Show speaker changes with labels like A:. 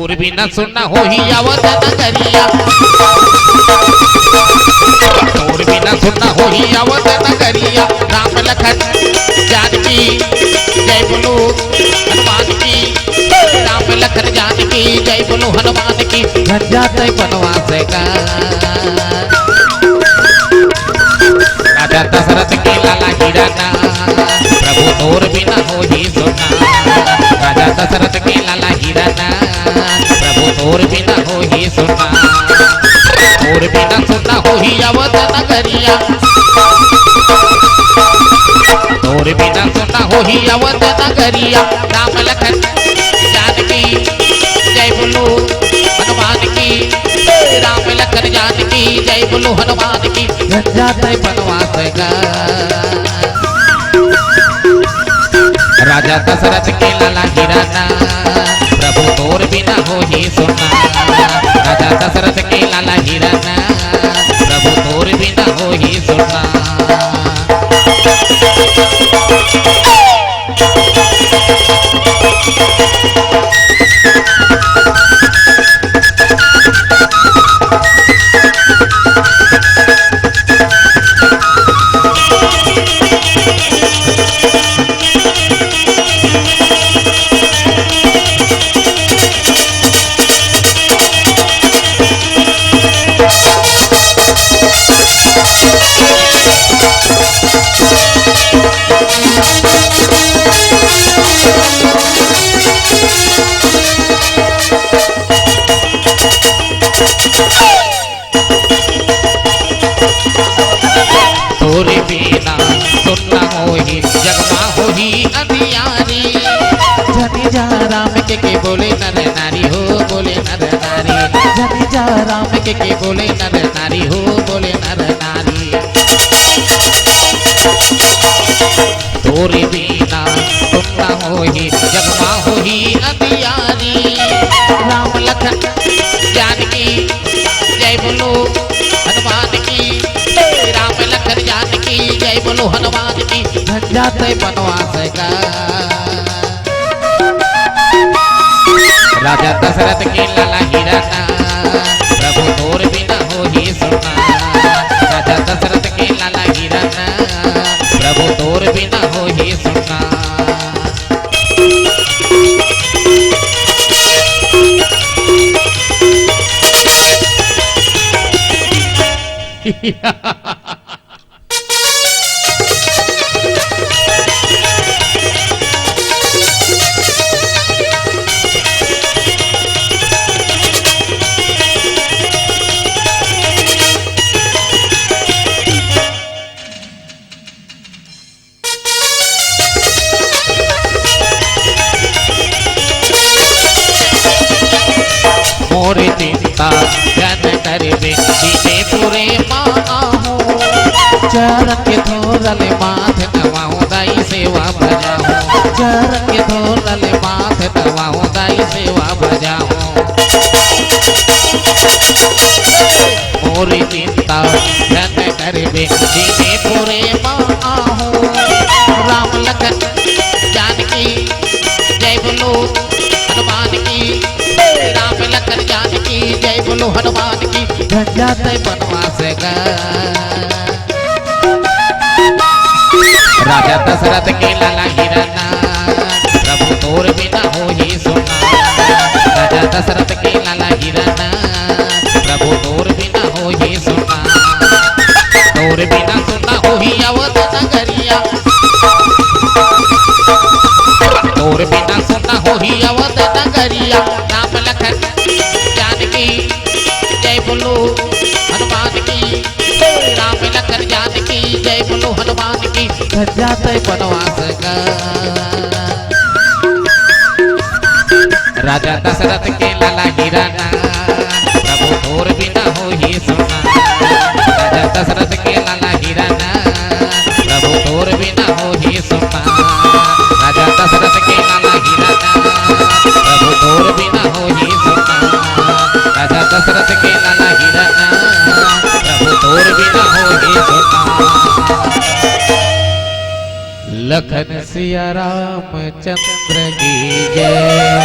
A: तोर भी न सुनना हो ही आवत नगरिया तोर भी न सुनना हो ही आवत नगरिया राम लखन जानकी जय बोलो हनुमान की राम लखन जानकी जय बोलो हनुमान की घर जाते बनवास का राजा दशरथ के लाला हिराना प्रभु तोर बिना हो ही सुना राजा दशरथ के लाला हिराना प्रभु तोर बिना हो ही सुना तोर बिना सुना हो ही आवत नगरिया तोर बिना सुना हो ही आवत नगरिया राम लखन जानकी जय बोलो हनुमान की राम लखन जानकी जय बोलो हनुमान की जाते बनवास का राजा दशरथ के लाला हिराना प्रभु तोर बिना हो ही सुना राजा दशरथ के लाला हिराना प्रभु तोर बिना हो ही सुना तोर बिना सुनना हो ही जगमा हो ही अंधियारी जनी जा राम के बोले नर नारी हो बोले नर नारी जनी जा राम के बोले नर नारी हो बोले नर नारी तोर बिना सुनना हो ही जगमा हो ही अंधियारी राम लखन जानकी जय बोलो हनुमान की राम लखन जानकी जय बोलो हनुमान की घर जाते बनवास का राजा दशरथ के लाला हिराना प्रभु तोर बिना हो ही सुना राजा दशरथ के लाला हिराना प्रभु तोर बिना हो ही सुना मोर चिंता जन करबे दीने पूरे माहू चरण के धोरल माथ नवाऊं दाई सेवा बजाऊं चरण के धोरल माथ नवाऊं दाई सेवा बजाऊं मोर चिंता जन करबे दीने पूरे माहू राम लखन जानकी जय बोलो हनुमान की राम लखन जानकी जय बोलो हनुमान की घर जाते बनवास का राजा दशरथ के लाला हिराना प्रभु तोर बिना हो ही सुना राजा दशरथ के लाला हिराना प्रभु तोर बिना हो ही सुना तोर बिना सुना हो ही आवत नगरिया तोर बिना सुना हो ही आवत नगरिया राम लखन जानकी जय बोलो हनुमान की राम लखन जानकी जय बोलो हनुमान की घर जाते बनवास का राजा दशरथ के लाला हिराना प्रभु तोर बिना हो ही सुना राजा दशरथ के लाला हिराना प्रभु तोर बिना हो ही सुना राजा दशरथ के लाला हिराना प्रभु तोर बिना हो ही सुना राजा दशरथ के लाला हिराना प्रभु तोर बिना हो ही सुना लखन सिया राम चंद्र की जय।